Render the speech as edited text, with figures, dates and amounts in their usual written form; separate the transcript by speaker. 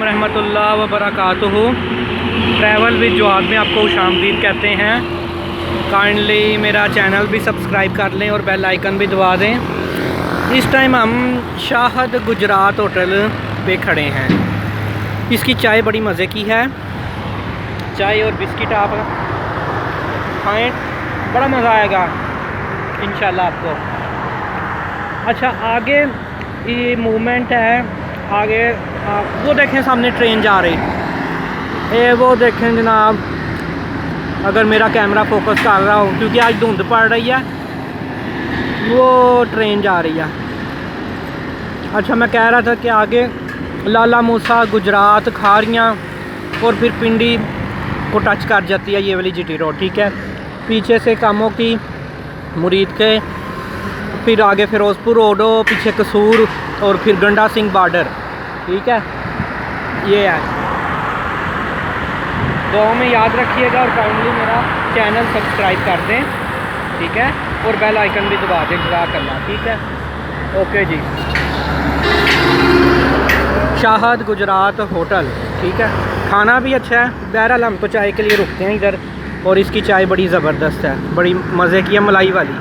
Speaker 1: अलैकुम रहमतुल्लाह व बरकातुहू। ट्रैवल विद जवाद में आपको खुशामदीद कहते हैं। काइंडली मेरा चैनल भी सब्सक्राइब कर लें और बेल आइकन भी दबा दें। इस टाइम हम शाहद गुजरात होटल पे खड़े हैं। इसकी चाय बड़ी मज़े की है। चाय और बिस्किट आप खाएँ, बड़ा मज़ा आएगा इंशाल्लाह आपको। अच्छा, आगे ये मूवमेंट है, आगे वो देखें सामने ट्रेन जा रही है। वो देखें जनाब, अगर मेरा कैमरा फोकस कर रहा हो, क्योंकि आज धुंध पड़ रही है, वो ट्रेन जा रही है। अच्छा, मैं कह रहा था कि आगे लाला मूसा, गुजरात, खारियाँ और फिर पिंडी को टच कर जाती है ये वाली जीटी रोड। ठीक है, पीछे से कामों की मुरीद के, फिर आगे फिरोजपुर रोड हो, पीछे कसूर और फिर गंडा सिंह बॉर्डर। ठीक है, ये है। दुआ में याद रखिएगा और काइंडली मेरा चैनल सब्सक्राइब कर दें। ठीक है, और बेल आइकन भी दबा दें, जज़ाकल्लाह। ठीक है, ओके जी। शाहद गुजरात होटल, ठीक है, खाना भी अच्छा है। बहरहाल हम तो चाय के लिए रुकते हैं इधर, और इसकी चाय बड़ी ज़बरदस्त है, बड़ी मज़े की है, मलाई वाली।